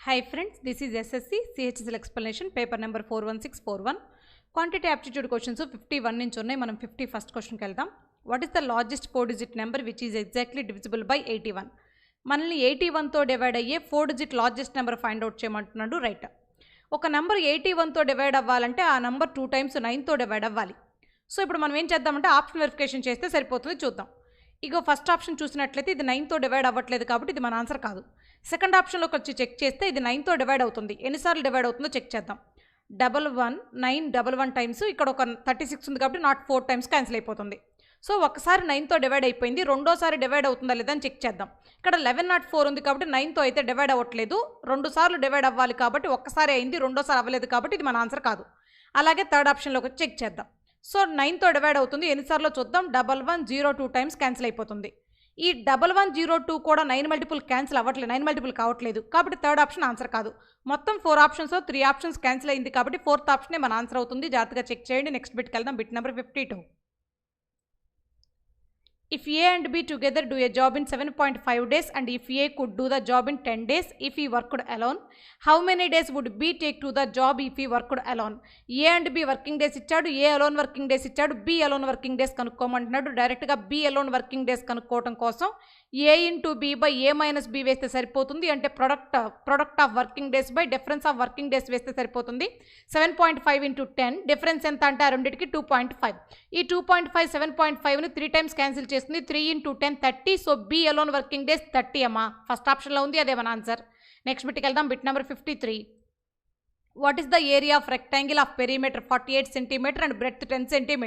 Hi friends, this is SSC CHSL explanation paper number 41641. Quantity aptitude questions 51 నుంచి ఉన్నాయి. మనం 51st క్వశ్చన్కి వెళ్దాం. What is the largest 4-digit number which is exactly divisible by 81? మనల్ని 81తో divide అయ్యే 4-digit largest number find out చేయమంటున్నాడు. Right, ఒక number 81తో డివైడ్ అవ్వాలంటే ఆ నెంబర్ 2 times 9తో డివైడ్ అవ్వాలి. సో ఇప్పుడు మనం ఏం చేద్దామంటే ఆప్షన్ వెరిఫికేషన్ చేస్తే సరిపోతుంది. చూద్దాం. ఇగో ఫస్ట్ ఆప్షన్ చూసినట్లయితే ఇది 9తో డివైడ్ అవ్వట్లేదు కాబట్టి ఇది మన ఆన్సర్ కాదు. సెకండ్ ఆప్షన్లోకి వచ్చి చెక్ చేస్తే ఇది 9తో డివైడ్ అవుతుంది. ఎన్నిసార్లు డివైడ్ అవుతుందో చెక్ చేద్దాం. 911 టైమ్స్ ఇక్కడ ఒక 36 ఉంది కాబట్టి నాట్ 4 times క్యాన్సిల్ అయిపోతుంది. సో ఒకసారి 9తో డివైడ్ అయిపోయింది. రెండోసారి డివైడ్ అవుతుందా లేదా అని చెక్ చేద్దాం. ఇక్కడ 1104 ఉంది కాబట్టి 9తో అయితే డివైడ్ అవ్వట్లేదు. 2 సార్లు డివైడ్ అవ్వాలి కాబట్టి ఒక్కసారి అయింది, రెండోసారి అవ్వలేదు కాబట్టి ఇది మన ఆన్సర్ కాదు. అలాగే థర్డ్ ఆప్షన్లోకి చెక్ చేద్దాం. సో 9తో డివైడ్ అవుతుంది. ఎన్నిసార్లు చూద్దాం. 1102 times క్యాన్సిల్ అయిపోతుంది. ఈ 1102 కూడా 9 multiple క్యాన్సిల్ అవ్వట్లేదు, 9 multiple కావట్లేదు కాబట్టి థర్డ్ ఆప్షన్ ఆన్సర్ కాదు. మొత్తం 4 ఆప్షన్స్ 3 ఆప్షన్స్ క్యాన్సిల్ అయింది కాబట్టి ఫోర్త్ ఆప్షనే మన ఆన్సర్ అవుతుంది. జాగ్రత్తగా చెక్ చేయండి. నెక్స్ట్ బిట్కి వెళ్దాం. Bit number 52. If A and B together do a job in 7.5 days and if A could do the job in 10 days if he worked alone, how many days would B take to the job if he worked alone? A and B working days ఇచ్చాడు, A alone working days ఇచ్చాడు, B alone working days కనుక్కోమంటున్నాడు. డైరెక్ట్గా B alone working days కనుక్కోవడం కోసం A into B by A minus B వేస్తే సరిపోతుంది. అంటే product of working days by difference of working days వేస్తే సరిపోతుంది. 7.5 into 10 డిఫరెన్స్ ఎంత అంటే ఆ రెండింటికి 2.5. ఈ 2.5 7.5ని 3 times క్యాన్సిల్ చేస్తుంది. 3 into 10 30. So B alone working days 30 అమ్మా. ఫస్ట్ ఆప్షన్లో ఉంది, అదే మన ఆన్సర్. నెక్స్ట్ బిట్కి వెళ్దాం. Bit number 53. What is the area of rectangle of perimeter 48 cm and breadth 10 cm?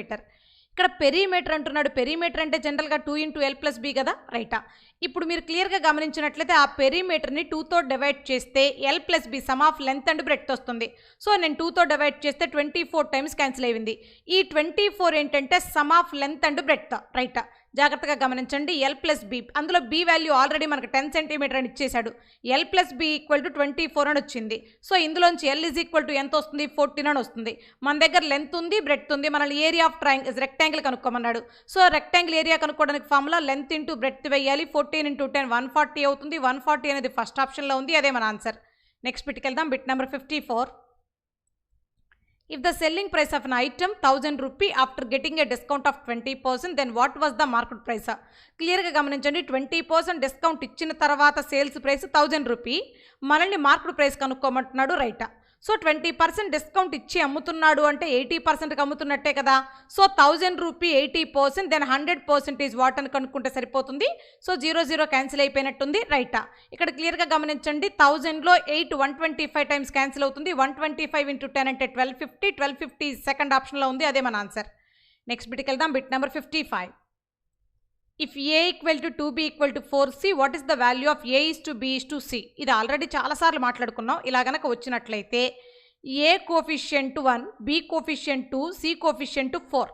ఇక్కడ పెరిమీటర్ అంటున్నాడు. పెరిమీటర్ అంటే జనరల్గా 2 into L plus B కదా. రైటా, ఇప్పుడు మీరు క్లియర్గా గమనించినట్లయితే ఆ పెరిమీటర్ని 2తో డివైడ్ చేస్తే L plus B some of length and breadth వస్తుంది. సో నేను 2తో డివైడ్ చేస్తే 24 times క్యాన్సిల్ అయింది. ఈ 24 ఏంటంటే some of length and breadth. రైటా, జాగ్రత్తగా గమనించండి. L plus B, అందులో B వాల్యూ ఆల్రెడీ మనకు 10 cm అని ఇచ్చేశాడు. L plus B equal to 24 అని వచ్చింది. సో ఇందులోంచి L ఈజ్ ఈక్వల్ టు ఎంత వస్తుంది, 14 అని వస్తుంది. మన దగ్గర లెంత్ ఉంది, బ్రెడ్త్ ఉంది. మనల్ని ఏరియా ఆఫ్ రెక్టాంగిల్ కనుక్కోమన్నాడు. సో రెక్టాంగిల్ ఏరియా కనుక్కోవడానికి ఫార్ములా లెంత్ ఇంటూ బ్రెడ్త్ వేయాలి. 14 into 10 140 అవుతుంది. 140 అనేది ఫస్ట్ ఆప్షన్లో ఉంది, అదే మన ఆన్సర్. నెక్స్ట్ బిట్కి వెళ్దాం. Bit number 54. If the selling price of an item 1000 rupee after getting a discount of 20%, then what was the market price? క్లియర్గా గమనించండి. 20% డిస్కౌంట్ ఇచ్చిన తర్వాత సేల్స్ ప్రైస్ 1000 రూపీ. మనల్ని మార్కెట్ ప్రైస్ కనుక్కోమంటున్నాడు. రైటా, సో 20% డిస్కౌంట్ ఇచ్చి అమ్ముతున్నాడు అంటే 80%కి అమ్ముతున్నట్టే కదా. So 1000 rupee 80%, then 100% is what అని కనుక్కుంటే సరిపోతుంది. సో 0 క్యాన్సిల్ అయిపోయినట్టుంది. రైటా, ఇక్కడ క్లియర్గా గమనించండి. 1000లో 8 125 times క్యాన్సిల్ అవుతుంది. 125 into 10 అంటే 1250. 1250 సెకండ్ ఆప్షన్లో ఉంది, అదే మన ఆన్సర్. నెక్స్ట్ బిట్కి వెళ్దాం. Bit number 55. If A equal to 2B equal to 4C, what is the value of A is to B is to C? ఇది ఆల్రెడీ చాలాసార్లు మాట్లాడుకున్నాం. ఇలా గనక వచ్చినట్లయితే A coefficient 1, B coefficient 2, C coefficient 4.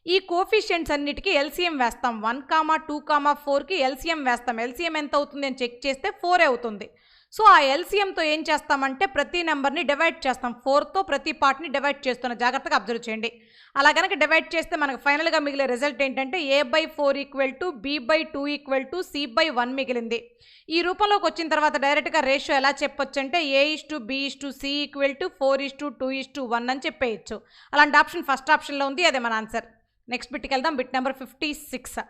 ఈ coefficients అన్నిటికీ LCM వేస్తాం. 1, 2, 4కి LCM వేస్తాం. LCM ఎంత అవుతుంది అని చెక్ చేస్తే 4 అవుతుంది. సో ఆ LCMతో ఏం చేస్తామంటే ప్రతి నెంబర్ని డివైడ్ చేస్తాం. 4తో ప్రతి పార్ట్ని డివైడ్ చేస్తున్నాం. జాగ్రత్తగా అబ్జర్వ్ చేయండి. అలా కనుక డివైడ్ చేస్తే మనకు ఫైనల్గా మిగిలే రిజల్ట్ ఏంటంటే A/4 equal to B/2 equal to C/1 మిగిలింది. ఈ రూపంలోకి వచ్చిన తర్వాత డైరెక్ట్గా రేషియో ఎలా చెప్పొచ్చు అంటే A/B/C ఈక్వల్ టు 4:2:1 అని చెప్పేయచ్చు. అలాంటి ఆప్షన్ ఫస్ట్ ఆప్షన్లో ఉంది, అదే మన ఆన్సర్. నెక్స్ట్ బిట్కి వెళ్దాం. Bit number 56.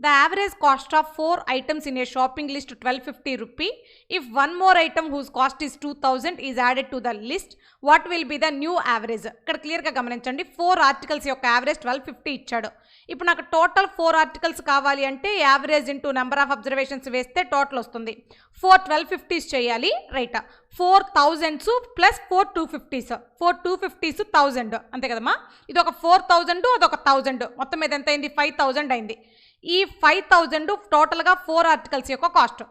The average cost of 4 items in a shopping list 1250 rupee. If one more item whose cost is 2000 is added to the list, what will be the new average? ఇక్కడ క్లియర్గా గమనించండి. 4 articles యొక్క average 1250 ఇచ్చాడు. ఇప్పుడు నాకు total 4 articles కావాలి అంటే average into number of observations వేస్తే టోటల్ వస్తుంది. 4 1250s చేయాలి. రైటా, 4 thousands ప్లస్ 4 250s. 4 250s 1000 అంతే కదమ్మా. ఇది ఒక 4000, అదొక 1000, మొత్తం మీద ఎంత అయింది, 5000 అయింది. ఈ 5000 టోటల్గా 4 ఆర్టికల్స్ యొక్క కాస్ట్.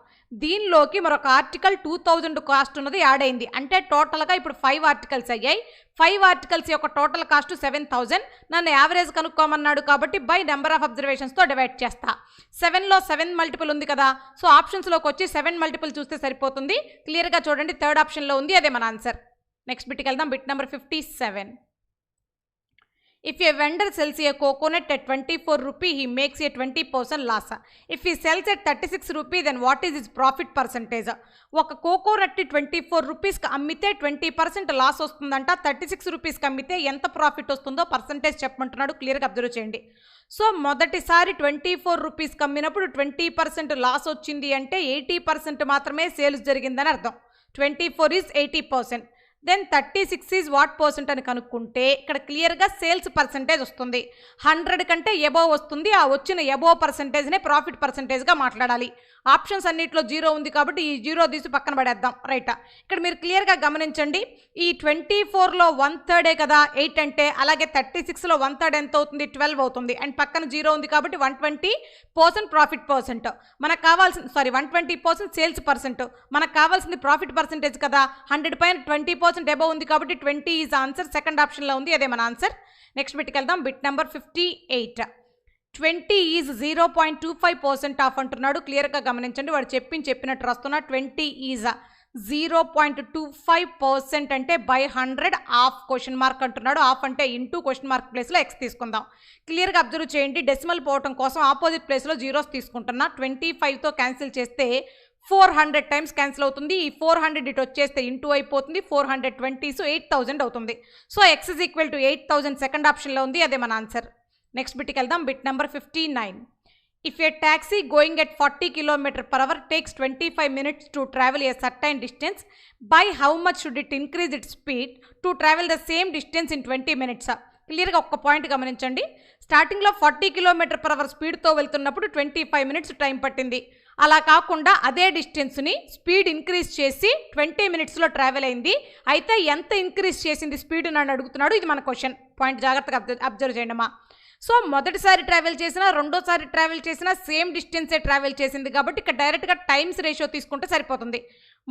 దీనిలోకి మరొక ఆర్టికల్ 2000 కాస్ట్ ఉన్నది యాడ్ అయింది. అంటే టోటల్గా ఇప్పుడు 5 ఆర్టికల్స్ అయ్యాయి. 5 ఆర్టికల్స్ యొక్క టోటల్ కాస్ట్ 7000. నన్ను యావరేజ్ కనుక్కోమన్నాడు కాబట్టి బై నెంబర్ ఆఫ్ అబ్జర్వేషన్స్తో డివైడ్ చేస్తా. 7లో 7 మల్టిపుల్ ఉంది కదా. సో ఆప్షన్స్లోకి వచ్చి 7 మల్టిపుల్ చూస్తే సరిపోతుంది. క్లియర్గా చూడండి, థర్డ్ ఆప్షన్లో ఉంది, అదే మన ఆన్సర్. నెక్స్ట్ బిట్కి వెళ్దాం. Bit number 57. If a vendor sells a coconut at 24 rupee, he makes a 20% loss. If he sells at 36 rupee, then what is his profit percentage? ఒక కోకోనట్ 24 రూపీస్కి అమ్మితే 20% లాస్ వస్తుందంట, 36 రూపీస్కి అమ్మితే ఎంత ప్రాఫిట్ వస్తుందో పర్సంటేజ్ చెప్పమంటున్నాడు. క్లియర్గా అబ్జర్వ్ చేయండి. సో మొదటిసారి 24 రూపీస్కి అమ్మినప్పుడు 20% లాస్ వచ్చింది అంటే 80% మాత్రమే సేల్స్ జరిగిందని అర్థం. 24 is 80%. Then 36 is what percent అని కనుక్కుంటే ఇక్కడ క్లియర్గా సేల్స్ పర్సంటేజ్ వస్తుంది. 100 కంటే ఎబోవ్ వస్తుంది. ఆ వచ్చిన ఎబోవ్ పర్సంటేజ్నే ప్రాఫిట్ పర్సంటేజ్గా మాట్లాడాలి. ఆప్షన్స్ అన్నింటిలో 0 ఉంది కాబట్టి ఈ 0 తీసి పక్కన పడేద్దాం. రైటా, ఇక్కడ మీరు క్లియర్గా గమనించండి. ఈ 24లో 1/3 కదా 8 అంటే, అలాగే 36లో 1/3 ఎంత అవుతుంది 12 అవుతుంది. అండ్ పక్కన 0 ఉంది కాబట్టి 120% ప్రాఫిట్ పర్సెంట్. మనకు కావాల్సిన 120% సేల్స్ పర్సెంట్. మనకు కావాల్సింది ప్రాఫిట్ పర్సెంటేజ్ కదా. 100 పైన 20% ఎబోవ్ ఉంది కాబట్టి 20 ఈజ్ ఆన్సర్. సెకండ్ ఆప్షన్లో ఉంది, అదే మన ఆన్సర్. నెక్స్ట్ బిట్కి వెళ్దాం. Bit number 58. 20 ఈజ్ 0.25% ఆఫ్ అంటున్నాడు. క్లియర్గా గమనించండి. వాడు చెప్పినట్టు రాస్తున్నా. 20 ఈజ్ 0.25% అంటే బై 100 ఆఫ్ క్వశ్చన్ మార్క్ అంటున్నాడు. ఆఫ్ అంటే ఇంటూ క్వశ్చన్ మార్క్ ప్లేస్లో ఎక్స్ తీసుకుందాం. క్లియర్గా అబ్జర్వ్ చేయండి. డెసిమల్ పోవటం కోసం ఆపోజిట్ ప్లేస్లో జీరోస్ తీసుకుంటున్నా. 25తో క్యాన్సిల్ చేస్తే 400 టైమ్స్ క్యాన్సిల్ అవుతుంది. ఈ 400 ఇటు వచ్చేస్తే ఇంటూ అయిపోతుంది. 420 సో 8000 అవుతుంది. So X is equal to 8000 second ఆప్షన్లో ఉంది, అదే మన ఆన్సర్. నెక్స్ట్ బిట్కి వెళ్దాం. Bit number 59. If a taxi going at 40 km/h takes 25 minutes to travel a certain distance, by how much should it increase its speed to travel the same distance in 20 minutes? క్లియర్గా ఒక్క point గమనించండి. స్టార్టింగ్లో 40 km/h స్పీడ్తో వెళ్తున్నప్పుడు 25 minutes time పట్టింది. అలా కాకుండా అదే డిస్టెన్స్ని స్పీడ్ ఇంక్రీజ్ చేసి 20 మినిట్స్లో ట్రావెల్ అయింది. అయితే ఎంత ఇంక్రీజ్ చేసింది స్పీడ్ అని అడుగుతున్నాడు. ఇది మన క్వశ్చన్. పాయింట్ జాగ్రత్తగా అబ్జర్వ్ చేయండి అమ్మా. సో మొదటిసారి ట్రావెల్ చేసినా రెండోసారి ట్రావెల్ చేసినా సేమ్ డిస్టెన్సే ట్రావెల్ చేసింది కాబట్టి ఇక్కడ డైరెక్ట్గా టైమ్స్ రేషియో తీసుకుంటే సరిపోతుంది.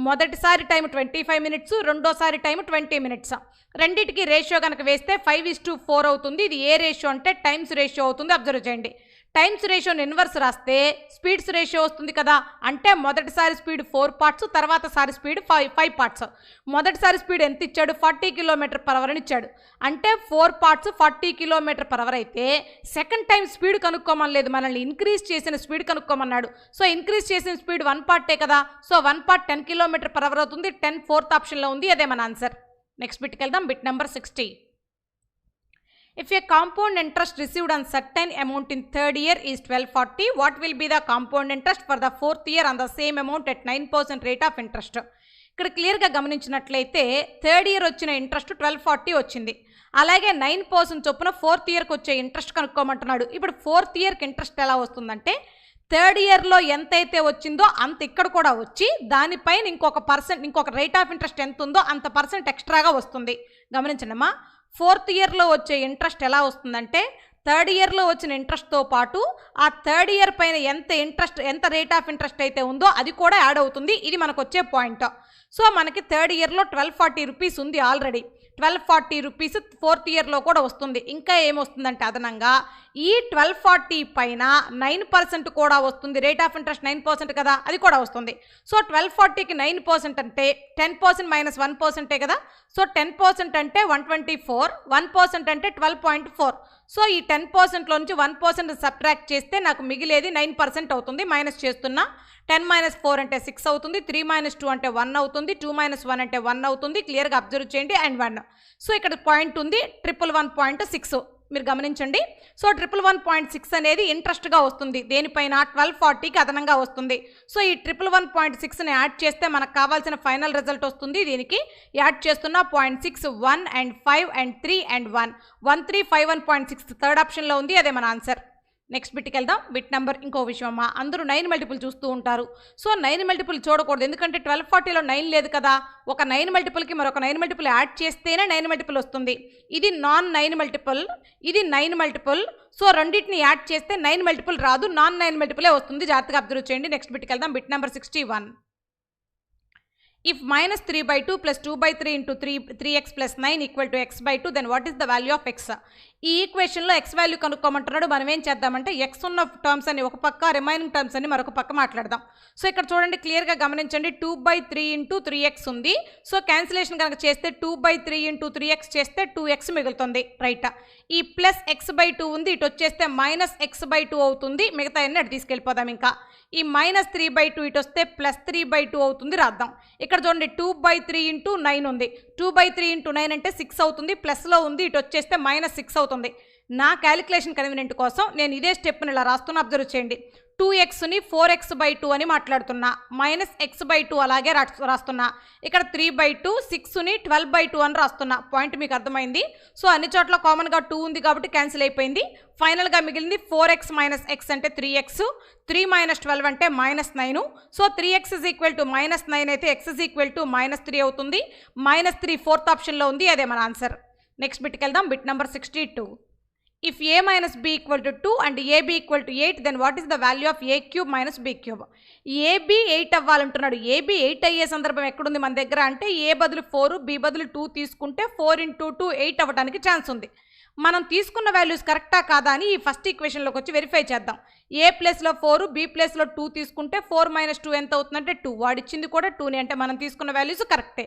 మొదటిసారి టైం 25 మినిట్స్, రెండోసారి టైం 20 మినిట్స్. రెండింటికి రేషియో కనుక వేస్తే 5:4 అవుతుంది. ఇది ఏ రేషియో అంటే టైమ్స్ రేషియో అవుతుంది. అబ్జర్వ్ చేయండి. టైమ్స్ రేషియోని ఇన్వర్స్ రాస్తే స్పీడ్స్ రేషియో వస్తుంది కదా. అంటే మొదటిసారి స్పీడ్ 4 పార్ట్స్, తర్వాత సారి స్పీడ్ 5 పార్ట్స్. మొదటిసారి స్పీడ్ ఎంత ఇచ్చాడు 40 km/h అని ఇచ్చాడు. అంటే 4 పార్ట్స్ 40 km/h అయితే సెకండ్ టైం స్పీడ్ కనుక్కోమని లేదు, మనల్ని ఇంక్రీజ్ చేసిన స్పీడ్ కనుక్కోమన్నాడు. సో ఇంక్రీజ్ చేసిన స్పీడ్ 1 పార్టే కదా. సో 1 పార్ట్ 10 km/h అవుతుంది. 10 ఫోర్త్ ఆప్షన్లో ఉంది, అదే మన ఆన్సర్. నెక్స్ట్ బిట్కి వెళ్దాం. Bit number 60. If a compound interest received on certain amount in third year is 1240, what will be the compound interest for the fourth year on the same amount at 9% rate of interest? ఇక్కడ క్లియర్గా గమనించినట్లయితే third year వచ్చిన interest 1240 వచ్చింది. అలాగే 9% చొప్పున fourth ఇయర్కి వచ్చే interest కనుక్కోమంటున్నాడు. ఇప్పుడు ఫోర్త్ ఇయర్కి ఇంట్రెస్ట్ ఎలా వస్తుందంటే థర్డ్ ఇయర్లో ఎంతైతే వచ్చిందో అంత ఇక్కడ కూడా వచ్చి దానిపైన ఇంకొక రేట్ ఆఫ్ ఇంట్రెస్ట్ ఎంత ఉందో అంత పర్సెంట్ ఎక్స్ట్రాగా వస్తుంది. గమనించండి అమ్మా. ఫోర్త్ ఇయర్లో వచ్చే ఇంట్రెస్ట్ ఎలా వస్తుందంటే థర్డ్ ఇయర్లో వచ్చిన ఇంట్రెస్ట్తో పాటు ఆ థర్డ్ ఇయర్ పైన ఎంత రేట్ ఆఫ్ ఇంట్రెస్ట్ అయితే ఉందో అది కూడా యాడ్ అవుతుంది. ఇది మనకు వచ్చే పాయింట్. సో మనకి థర్డ్ ఇయర్లో 1240 రూపీస్ ఉంది ఆల్రెడీ. 1240 రూపీస్ ఫోర్త్ ఇయర్లో కూడా వస్తుంది. ఇంకా ఏమొస్తుందంటే అదనంగా ఈ 1240 పైన 9% కూడా వస్తుంది. రేట్ ఆఫ్ ఇంట్రెస్ట్ 9% కదా, అది కూడా వస్తుంది. సో 1240కి 9% అంటే 10% మైనస్ 1% కదా. సో 10% అంటే 124, 1% అంటే 12.4. సో ఈ 10%లో నుంచి 1% సబ్ట్రాక్ట్ చేస్తే నాకు మిగిలేది 9% అవుతుంది. మైనస్ చేస్తున్నా. 10 - 4 అంటే 6 అవుతుంది. 3 - 2 అంటే 1 అవుతుంది. 2 - 1 అంటే 1 అవుతుంది. క్లియర్గా అబ్జర్వ్ చేయండి. అండ్ 1. సో ఇక్కడ పాయింట్ ఉంది 111.6 మీరు గమనించండి. సో 111.6 అనేది ఇంట్రెస్ట్గా వస్తుంది. దేనిపైన 1240కి అదనంగా వస్తుంది. సో ఈ 111.6ని యాడ్ చేస్తే మనకు కావాల్సిన ఫైనల్ రిజల్ట్ వస్తుంది. దీనికి యాడ్ చేస్తున్న 0.6, 1 and 5 and 3 and 1, 1351.6 థర్డ్ ఆప్షన్లో ఉంది, అదే మన ఆన్సర్. నెక్స్ట్ బిట్కి వెళ్దాం. బిట్ నెంబర్ ఇంకో విషయం అమ్మా, అందరూ 9 మల్టిపుల్ చూస్తూ ఉంటారు. సో 9 మల్టిపుల్ చూడకూడదు, ఎందుకంటే 1240లో 9 లేదు కదా. ఒక 9 మల్టిపుల్కి మరొక 9 మల్టిపుల్ యాడ్ చేస్తేనే 9 మల్టిపుల్ వస్తుంది. ఇది నాన్ 9 మల్టిపుల్, ఇది 9 మల్టిపుల్. సో రెండింటిని యాడ్ చేస్తే 9 మల్టిపుల్ రాదు, నాన్ 9 మల్టిపులే వస్తుంది. జాగ్రత్తగా అబ్జర్వ్ చేయండి. నెక్స్ట్ బిట్కి వెళ్దాం. Bit number 61. If minus 3 by 2 plus 2 by 3 into 3x plus 9 equal to x by 2, then what is the value of x? ఈ ఈక్వేషన్లో x వాల్యూ కనుక్కోమంటున్నాడు. మనం ఏం చేద్దామంటే x ఉన్న టర్మ్స్ అని ఒక పక్క, రిమైనింగ్ టర్మ్స్ అని మరొక పక్క మాట్లాడదాం. సో ఇక్కడ చూడండి, క్లియర్గా గమనించండి, 2 by 3 into 3x ఉంది. సో క్యాన్సిలేషన్ కనుక చేస్తే 2 by 3 into 3x చేస్తే 2x మిగులుతుంది, రైట్. ఈ ప్లస్ x by 2 ఉంది, ఇటు వచ్చేస్తే మైనస్ x by 2 అవుతుంది. మిగతా అన్ని అటు తీసుకెళ్ళిపోదాం. ఇంకా ఈ మైనస్ 3 by 2 ఇటు వస్తే ప్లస్ 3 by 2 అవుతుంది, రాద్దాం. ఇక్కడ చూడండి 2 by 3 into 9 ఉంది. 2 by 3 into 9 అంటే 6 అవుతుంది, ప్లస్లో ఉంది, ఇటు వచ్చేస్తే మైనస్ 6 అవుతుంది. నా క్యాలిక్యులేషన్ కన్వీనియంట్ కోసం నేను ఇదే స్టెప్ని ఇలా రాస్తున్నా, అబ్జర్వ్ చేయండి. 2xని 4x by 2 అని మాట్లాడుతున్నా, మైనస్ x by 2 అలాగే రాస్తున్నా. ఇక్కడ 3 by 2, 6ని 12 by 2 అని రాస్తున్నా. పాయింట్ మీకు అర్థమైంది. సో అన్ని చోట్ల కామన్గా 2 ఉంది కాబట్టి క్యాన్సిల్ అయిపోయింది. ఫైనల్గా మిగిలింది 4x మైనస్ x అంటే 3x, 3 మైనస్ 12 అంటే minus 9. So 3x is equal to minus 9 అయితే x is equal to minus 3 అవుతుంది. మైనస్ 3 ఫోర్త్ ఆప్షన్లో ఉంది, అదే మన ఆన్సర్. నెక్స్ట్ బిట్కి వెళ్దాం. Bit number 62. If a minus b equal to 2 and ab equal to 8, then what is the value of a cube minus b cube? ab 8 అవ్వాలంటున్నాడు. ab 8 అయ్యే సందర్భం ఎక్కడుంది మన దగ్గర అంటే a బదులు 4, b బదులు 2 తీసుకుంటే 4 into 2 8 అవ్వడానికి ఛాన్స్ ఉంది. మనం తీసుకున్న వాల్యూస్ కరెక్టా కాదా అని ఈ ఫస్ట్ ఈక్వేషన్లోకి వచ్చి వెరిఫై చేద్దాం. ఏ ప్లేస్లో 4, బి ప్లేస్లో 2 తీసుకుంటే 4 మైనస్ 2 ఎంత అవుతుందంటే 2. వాడిచ్చింది కూడా 2ని, అంటే మనం తీసుకున్న వాల్యూస్ కరెక్టే.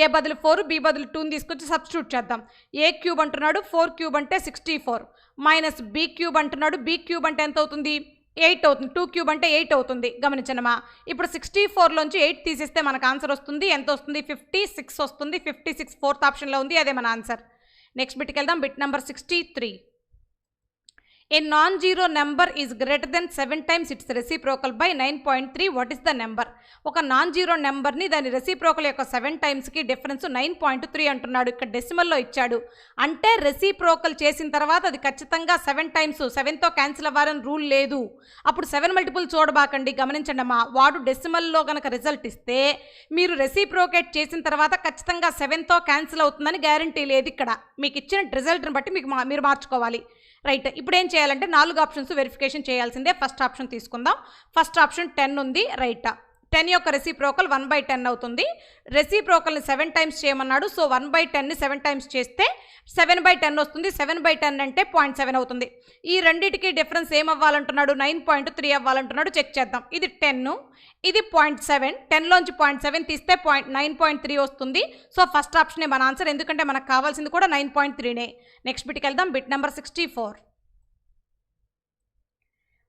ఏ బదులు 4, బి బదులు 2ని తీసుకొచ్చి సబ్స్టిట్యూట్ చేద్దాం. ఏ క్యూబ్ అంటున్నాడు, 4 క్యూబ్ అంటే 64, మైనస్ బి క్యూబ్ అంటున్నాడు, బి క్యూబ్ అంటే ఎంత అవుతుంది, 8 అవుతుంది. 2 క్యూబ్ అంటే 8 అవుతుంది. గమనించనమా, ఇప్పుడు 64లోంచి 8 తీసేస్తే మనకు ఆన్సర్ వస్తుంది. ఎంత వస్తుంది, 56 వస్తుంది. 56 ఫోర్త్ ఆప్షన్లో ఉంది, అదే మన ఆన్సర్. నెక్స్ట్ బిట్కి వెళ్దాం. Bit number 63. A non-zero number is greater than 7 times its reciprocal by 9.3. What is the number? ఒక నాన్ జీరో నెంబర్ని దాని రెసిప్రోకల్ యొక్క 7 టైమ్స్కి డిఫరెన్స్ 9.3 అంటున్నాడు. ఇక్కడ డెసిమల్లో ఇచ్చాడు. అంటే రెసిప్రోకల్ చేసిన తర్వాత అది ఖచ్చితంగా 7 టైమ్స్, 7తో క్యాన్సిల్ అవ్వాలని రూల్ లేదు. అప్పుడు 7 మల్టిపుల్ చూడబాకండి. గమనించండి అమ్మా, వాడు డెసిమల్లో కనుక రిజల్ట్ ఇస్తే మీరు రెసిప్రోకేట్ చేసిన తర్వాత ఖచ్చితంగా 7తో క్యాన్సిల్ అవుతుందని గ్యారంటీ లేదు. ఇక్కడ మీకు ఇచ్చిన రిజల్ట్ని బట్టి మీరు మార్చుకోవాలి, రైట్. ఇప్పుడు ఏం చేయాలంటే 4 ఆప్షన్స్ వెరిఫికేషన్ చేయాల్సిందే. ఫస్ట్ ఆప్షన్ తీసుకుందాం. ఫస్ట్ ఆప్షన్ 10 ఉంది, రైట్. 10 యొక్క రెసిప్రోకల్ 1/10 అవుతుంది. రెసిప్రోకల్ని 7 టైమ్స్ చేయమన్నాడు. సో 1/10ని 7 టైమ్స్ చేస్తే 7/10 వస్తుంది. 7/10 అంటే 0.7 అవుతుంది. ఈ రెండింటికి డిఫరెన్స్ ఏమవ్వాలంటున్నాడు, 9.3 అవ్వాలంటున్నాడు. చెక్ చేద్దాం. ఇది 10, ఇది 0.7. 10లోంచి 0.7 తీస్తే 9.3 వస్తుంది. సో ఫస్ట్ ఆప్షనే మన ఆన్సర్, ఎందుకంటే మనకు కావాల్సింది కూడా 9.3నే. నెక్స్ట్ బిట్కి వెళ్దాం. Bit number 64.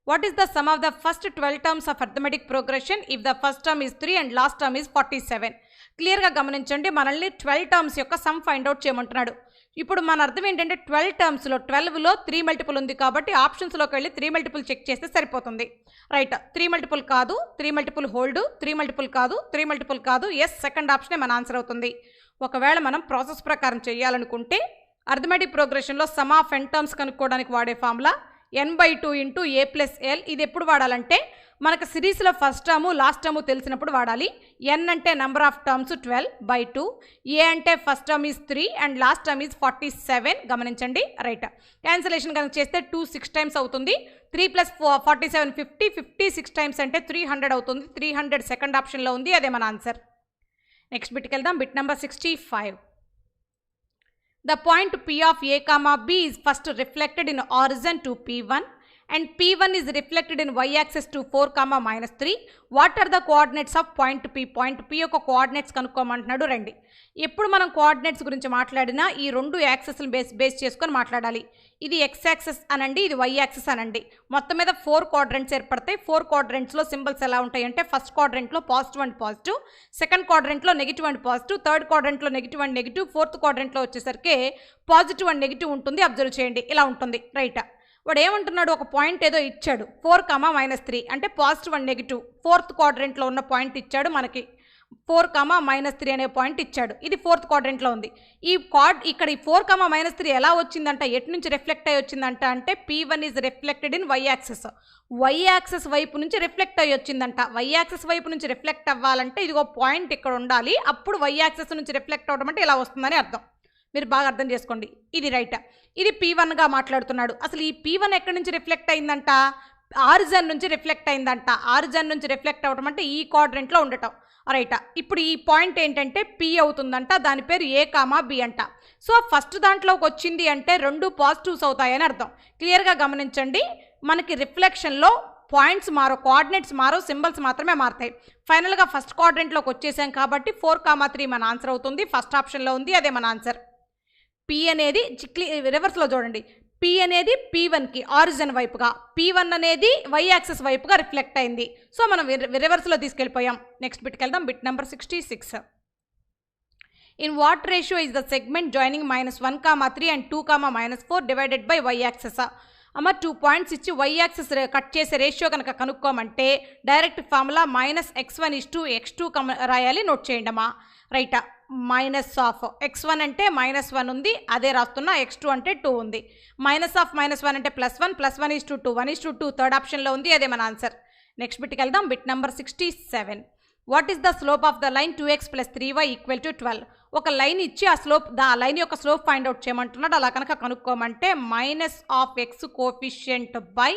What is the sum of the first 12 terms of arithmetic progression if the first term is 3 and last term is 47? క్లియర్గా గమనించండి, మనల్ని 12 టర్మ్స్ యొక్క సమ్ ఫైండ్ అవుట్ చేయమంటున్నాడు. ఇప్పుడు మన అర్థం ఏంటంటే 12 టర్మ్స్లో 12లో 3 మల్టిపుల్ ఉంది కాబట్టి ఆప్షన్స్లోకి వెళ్ళి 3 మల్టిపుల్ చెక్ చేస్తే సరిపోతుంది, రైట్. 3 మల్టిపుల్ కాదు, 3 మల్టిపుల్ హోల్డ్, 3 మల్టిపుల్ కాదు, 3 మల్టిపుల్ కాదు. ఎస్, సెకండ్ ఆప్షనే మన ఆన్సర్ అవుతుంది. ఒకవేళ మనం ప్రాసెస్ ప్రకారం చేయాలనుకుంటే అర్థమెటిక్ ప్రోగ్రెషన్లో సమ్ ఆఫ్ n టర్మ్స్ కనుక్కోవడానికి వాడే formula n/2 into a plus l. ఇది ఎప్పుడు వాడాలంటే మనకు సిరీస్లో ఫస్ట్ టర్ము లాస్ట్ టర్ము తెలిసినప్పుడు వాడాలి. n అంటే నెంబర్ ఆఫ్ టర్మ్స్ 12/2, a అంటే first term is 3 and last term is 47. గమనించండి, రైట్. క్యాన్సిలేషన్ కనుక చేస్తే 2 6 టైమ్స్ అవుతుంది. 3 + 47 50, 50 6 టైమ్స్ అంటే 300 అవుతుంది. 300 సెకండ్ ఆప్షన్లో ఉంది, అదే మన ఆన్సర్. నెక్స్ట్ బిట్కి వెళ్దాం. Bit number 65. The point P of A comma B is first reflected in origin to P1 and P1 is reflected in y-axis to 4, -3. What are the coordinates of point P? Point P యొక్క coordinates కనుక్కోమంటున్నాడు. రండి, ఎప్పుడు మనం coordinates గురించి మాట్లాడినా ఈ రెండు యాక్సెస్లు base చేసుకొని మాట్లాడాలి. ఇది x యాక్సెస్ అనండి, ఇది y యాక్సెస్ అనండి. మొత్తం మీద 4 క్వాడ్రెంట్స్ ఏర్పడతాయి. 4 క్వాడ్రెంట్స్లో సింబల్స్ ఎలా ఉంటాయి అంటే ఫస్ట్ క్వాడ్రెంట్లో పాజిటివ్ అండ్ పాజిటివ్, సెకండ్ క్వాడ్రెంట్లో నెగిటివ్ అండ్ పాజిటివ్, థర్డ్ క్వాడ్రెంట్లో నెగిటివ్ అండ్ నెగిటివ్, ఫోర్త్ క్వాడ్రెంట్లో వచ్చేసరికి పాజిటివ్ అండ్ నెగిటివ్ ఉంటుంది. అబ్జర్వ్ చేయండి, ఇలా ఉంటుంది, రైట్. వాడు ఏమంటున్నాడు, ఒక పాయింట్ ఏదో ఇచ్చాడు 4, -3 అంటే పాజిటివ్ అండ్ నెగిటివ్. ఫోర్త్ క్వాడ్రెంట్లో ఉన్న పాయింట్ ఇచ్చాడు మనకి, 4, -3 అనే పాయింట్ ఇచ్చాడు. ఇది ఫోర్త్ క్వాడ్రెంట్లో ఉంది. ఇక్కడ ఈ 4, -3 ఎలా వచ్చిందంట, ఎటు నుంచి రిఫ్లెక్ట్ అయ్యి వచ్చిందంట అంటే P1 is reflected in y access. y access వైపు నుంచి రిఫ్లెక్ట్ అయ్యి వచ్చిందంట. y యాక్సెస్ వైపు నుంచి రిఫ్లెక్ట్ అవ్వాలంటే ఇదిగో పాయింట్ ఇక్కడ ఉండాలి. అప్పుడు y యాక్సెస్ నుంచి రిఫ్లెక్ట్ అవ్వడం అంటే ఇలా వస్తుందని అర్థం. మీరు బాగా అర్థం చేసుకోండి, ఇది రైట్. ఇది P1గా మాట్లాడుతున్నాడు. అసలు ఈ P1 ఎక్కడి నుంచి రిఫ్లెక్ట్ అయిందంట, ఆరిజన్ నుంచి రిఫ్లెక్ట్ అయిందంట. ఆరిజన్ నుంచి రిఫ్లెక్ట్ అవ్వడం అంటే ఈ క్వాడ్రెంట్లో ఉండటం. రైటా. ఇప్పుడు ఈ పాయింట్ ఏంటంటే పి అవుతుందంట, దాని పేరు ఏ కామా బి అంట. సో ఫస్ట్ దాంట్లోకి వచ్చింది అంటే రెండు పాజిటివ్స్ అవుతాయని అర్థం. క్లియర్గా గమనించండి, మనకి రిఫ్లెక్షన్లో పాయింట్స్ మారో, కోఆర్డినేట్స్ మారో, సింబల్స్ మాత్రమే మారుతాయి. ఫైనల్గా ఫస్ట్ క్వాడ్రెంట్లోకి వచ్చేసాం కాబట్టి 4,3 మన ఆన్సర్ అవుతుంది. ఫస్ట్ ఆప్షన్లో ఉంది, అదే మన ఆన్సర్. పి అనేది రివర్స్లో చూడండి, పి అనేది P1కి ఆరిజిన్ వైపుగా, P1 అనేది వై యాక్సెస్ వైపుగా రిఫ్లెక్ట్ అయింది. సో మనం రివర్స్లో తీసుకెళ్ళిపోయాం. నెక్స్ట్ బిట్కి వెళ్దాం. Bit number 66. In what ratio is the segment joining -1,3 and 2,-4 divided by y axis? అమ్మ 2 పాయింట్స్ ఇచ్చి వై యాక్సెస్ కట్ చేసే రేషియో కనుక కనుక్కోమంటే డైరెక్ట్ ఫార్ములా -x1:x2 రాయాలి. నోట్ చేయండి అమ్మా. రైటా. -x1 అంటే -1 ఉంది, అదే రాస్తున్నా. x2 అంటే 2 ఉంది. -1 అంటే +1, +1:2, 1:2 థర్డ్ ఆప్షన్లో ఉంది, అదే మన ఆన్సర్. నెక్స్ట్ బిట్కి వెళ్దాం. Bit number 67. What is the slope of the line 2x + 3y = 12? ఒక లైన్ ఇచ్చి ఆ లైన్ యొక్క స్లోప్ ఫైండ్ అవుట్ చేయమంటున్నాడు. అలా కనుక కనుక్కోమంటే -x coefficient by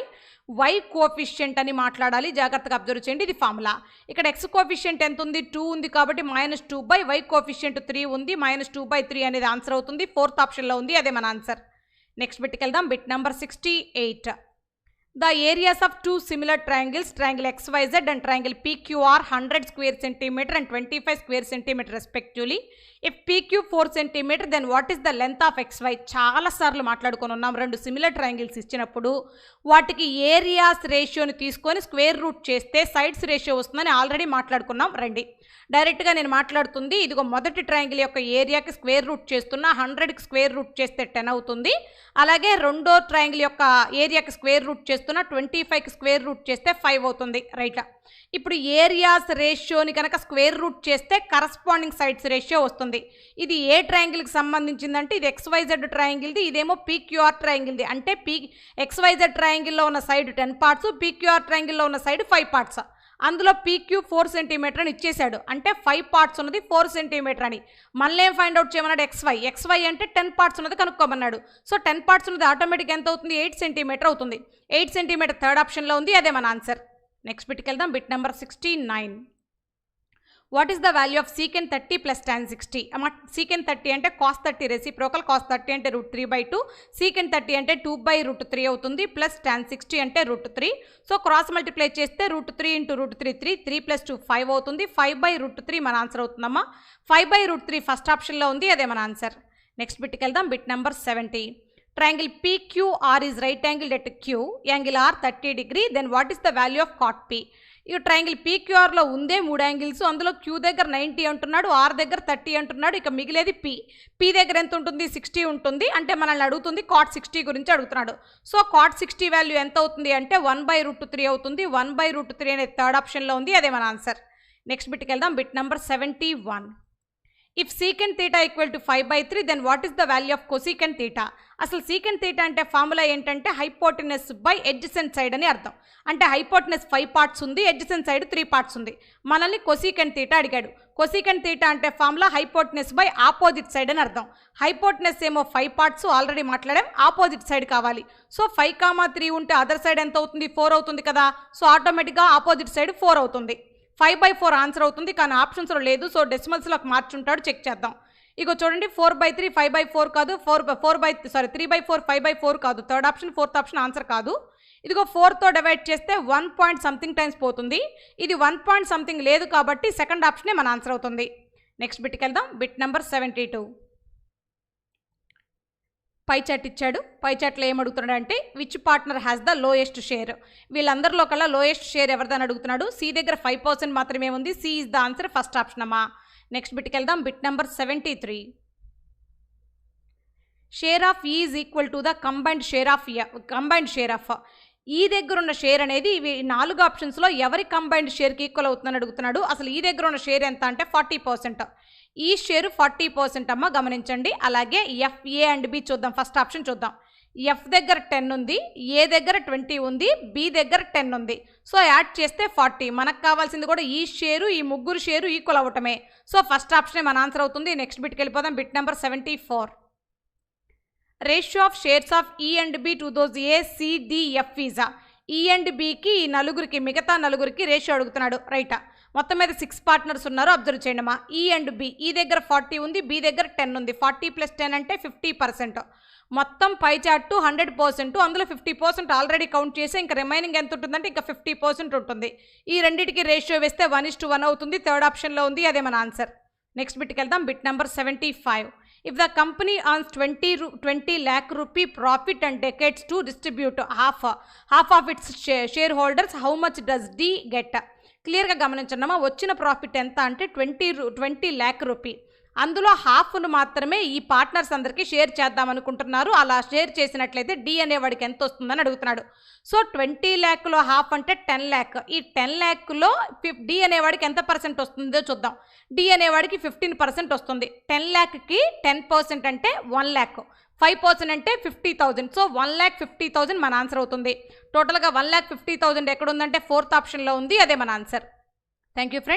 y coefficient అని మాట్లాడాలి. జాగ్రత్తగా అబ్జర్వ్ చేయండి, ఇది ఫార్ములా. ఇక్కడ x కోఎఫిషియంట్ ఎంత ఉంది? 2 ఉంది కాబట్టి -2 y కోఎఫిషియంట్ 3 ఉంది, -2/3 అనేది ఆన్సర్ అవుతుంది. ఫోర్త్ ఆప్షన్లో ఉంది, అదే మన ఆన్సర్. నెక్స్ట్ బిట్కి వెళ్దాం. Bit number 68. The areas of two similar triangles, triangle XYZ and triangle PQR 100 square centimeter and 25 square centimeter respectively. If PQ 4 centimeter, then what is the length of XY? చాలా సార్లు మాట్లాడుకొని ఉన్నాం. రెండు similar triangles ఇచ్చినప్పుడు వాటికి areas రేషియోని తీసుకొని square root చేస్తే sides ratio వస్తుందని ఆల్రెడీ మాట్లాడుకున్నాం. రండి, డైరెక్ట్గా నేను మాట్లాడుతుంది. ఇదిగో మొదటి ట్రయాంగిల్ యొక్క ఏరియాకి స్క్వేర్ రూట్ చేస్తున్నా, 100కి స్క్వేర్ రూట్ చేస్తే 10 అవుతుంది. అలాగే రెండో ట్రయాంగిల్ యొక్క ఏరియాకి స్క్వేర్ రూట్ చేస్తున్నా, 25కి స్క్వేర్ రూట్ చేస్తే 5 అవుతుంది. రైటా. ఇప్పుడు ఏరియాస్ రేషియోని కనుక స్క్వేర్ రూట్ చేస్తే కరస్పాండింగ్ సైడ్స్ రేషియో వస్తుంది. ఇది ఏ ట్రయాంగిల్కి సంబంధించిందంటే ఇది XYZ ట్రయాంగిల్ది, ఇదేమో PQR ట్రయాంగిల్ది. అంటే XYZ ట్రయాంగిల్లో ఉన్న సైడ్ 10 పార్ట్స్, PQR ట్రయాంగిల్లో ఉన్న సైడ్ 5 పార్ట్స్. అందులో PQ 4 సెంటీమీటర్ అని ఇచ్చేశాడు, అంటే 5 పార్ట్స్ ఉన్నది 4 సెంటీమీటర్ అని. మళ్ళీ ఏం ఫైండ్ అవుట్ చేయమన్నాడు? XY అంటే 10 పార్ట్స్ ఉన్నది కనుక్కోమన్నాడు. సో 10 పార్ట్స్ ఉన్నది ఆటోమేటిక్ ఎంత అవుతుంది? 8 సెంటీమీటర్ అవుతుంది. 8 సెంటీమీటర్ థర్డ్ ఆప్షన్లో ఉంది, అదే మన ఆన్సర్. నెక్స్ట్ బిట్కి వెళ్దాం. Bit number 69. What is the value of secant 30 + tan 60? అమ్మ secant 30 అంటే cos 30 రెసిప్రోకల్, cos 30 అంటే √3/2, secant 30 అంటే 2/√3 అవుతుంది, ప్లస్ tan 60 అంటే √3. సో క్రాస్ మల్టిప్లై చేస్తే √3 × √3 3, 3 + 2 5 అవుతుంది. 5/√3 మన ఆన్సర్ అవుతుందమ్మా. 5/√3 ఫస్ట్ ఆప్షన్లో ఉంది, అదే మన ఆన్సర్. నెక్స్ట్ బిట్కి వెళ్దాం. Bit number 70. Triangle PQR is right angled at Q, angle R 30 degree, then what is the value of cot P? ఈ ట్రయాంగిల్ PQRలో ఉందే 3 యాంగిల్స్, అందులో Q దగ్గర 90 అంటున్నాడు, R దగ్గర 30 అంటున్నాడు, ఇక మిగిలేది P దగ్గర ఎంత ఉంటుంది? 60 ఉంటుంది. అంటే మనల్ని అడుగుతుంది cot 60 గురించి అడుగుతున్నాడు. సో cot 60 వాల్యూ ఎంత అవుతుంది అంటే 1/√3 అవుతుంది. 1/√3 అనేది థర్డ్ ఆప్షన్లో ఉంది, అదే మన ఆన్సర్. నెక్స్ట్ బిట్కి వెళ్దాం. Bit number 71. If secant theta = 5/3, then what is the value of cosecant theta? అసలు secant theta అంటే ఫార్ములా ఏంటంటే హైపోటెనస్ బై ఎడ్జసెంట్ సైడ్ అని అర్థం. అంటే హైపోటెనస్ 5 పార్ట్స్ ఉంది, ఎడ్జసెంట్ సైడ్ 3 పార్ట్స్ ఉంది. మనల్ని cosecant theta అడిగాడు. cosecant theta అంటే formula hypotenuse by opposite side అని అర్థం. హైపోటెనస్ ఏమో 5 పార్ట్స్ ఆల్రెడీ మాట్లాడాం, ఆపోజిట్ సైడ్ కావాలి. సో 5,3 ఉంటే అదర్ సైడ్ ఎంత అవుతుంది? 4 అవుతుంది కదా. సో ఆటోమేటిక్గా ఆపోజిట్ సైడ్ 4 అవుతుంది. 5/4 ఆన్సర్ అవుతుంది, కానీ ఆప్షన్స్లో లేదు. సో డెసిమల్స్లోకి మార్చుంటాడు, చెక్ చేద్దాం. ఇగో చూడండి, 4/3 5/4 కాదు, 3/4 5/4 కాదు. Third option, fourth option answer కాదు. ఇదిగో 4తో డివైడ్ చేస్తే 1 పాయింట్ సంథింగ్ టైమ్స్ పోతుంది. ఇది 1 పాయింట్ సంథింగ్ లేదు కాబట్టి సెకండ్ ఆప్షనే మన ఆన్సర్ అవుతుంది. నెక్స్ట్ బిట్కి వెళ్దాం. Bit number 72. పై చాట్ ఇచ్చాడు. పై చాట్లో ఏమడుగుతున్నాడు అంటే which partner has the lowest share? వీళ్ళందరిలో కల్లా లోయెస్ట్ షేర్ ఎవరిదని అడుగుతున్నాడు. సి దగ్గర 5% మాత్రమే ఉంది. C is the answer, first option అమ్మా. నెక్స్ట్ బిట్కి వెళ్దాం. Bit number 73. Share of E is equal to the combined share of E దగ్గర ఉన్న షేర్ అనేది ఇవి 4 ఆప్షన్స్లో ఎవరి కంబైన్డ్ షేర్కి ఈక్వల్ అవుతుందని అడుగుతున్నాడు. అసలు ఈ దగ్గర ఉన్న షేర్ ఎంత అంటే 40%. ఈ షేర్ 40% అమ్మ, గమనించండి. అలాగే ఎఫ్, ఏ అండ్ బి చూద్దాం. ఫస్ట్ ఆప్షన్ చూద్దాం. ఎఫ్ దగ్గర 10 ఉంది, ఏ దగ్గర 20 ఉంది, బి దగ్గర 10 ఉంది. సో యాడ్ చేస్తే 40. మనకు కావాల్సింది కూడా ఈ షేరు, ఈ ముగ్గురు షేరు ఈక్వల్ అవ్వటమే. సో ఫస్ట్ ఆప్షనే మన ఆన్సర్ అవుతుంది. నెక్స్ట్ బిట్కి వెళ్ళిపోదాం. Bit number 74. Ratio of shares of E and B to those A, C, D, F ఈజా. ఈ అండ్ బికి, ఈ నలుగురికి, మిగతా నలుగురికి రేషియో అడుగుతున్నాడు. రైటా. మొత్తం మీద 6 పార్ట్నర్స్ ఉన్నారు. అబ్జర్వ్ చేయండి అమ్మా. ఈ అండ్ బి, ఈ దగ్గర 40 ఉంది, బి దగ్గర 10 ఉంది. 40 + 10 అంటే 50%. మొత్తం పై చార్టు 100%, అందులో 50% ఆల్రెడీ కౌంట్ చేసి ఇంకా రిమైనింగ్ ఎంత ఉంటుందంటే ఇంకా 50% ఉంటుంది. ఈ రెండింటికి రేషియో వేస్తే 1:1 అవుతుంది. థర్డ్ ఆప్షన్లో ఉంది, అదే మన ఆన్సర్. నెక్స్ట్ బిట్కి వెళ్దాం. Bit number 75. If the company earns 20 lakh rupee profit and decides to distribute half of its shareholders, how much does D get? క్లియర్గా గమనించండి. వచ్చిన ప్రాఫిట్ ఎంత అంటే 20 lakh రూపీ. అందులో హాఫ్ను మాత్రమే ఈ పార్ట్నర్స్ అందరికీ షేర్ చేద్దాం అనుకుంటున్నారు. అలా షేర్ చేసినట్లయితే డి అనేవాడికి ఎంత వస్తుందని అడుగుతున్నాడు. సో 20 lakhలో హాఫ్ అంటే 10 lakh. ఈ 10 lakhలో డి అనేవాడికి ఎంత పర్సెంట్ వస్తుందో చూద్దాం. డి అనేవాడికి 15% వస్తుంది. 10 lakhకి 10% అంటే 1 lakh. 5% అంటే 50,000. సో 1,50,000 మన ఆన్సర్ అవుతుంది. టోటల్గా 1,50,000 ఎక్కడ ఉందంటే 4th ఆప్షన్లో ఉంది, అదే మన ఆన్సర్. Thank you friends.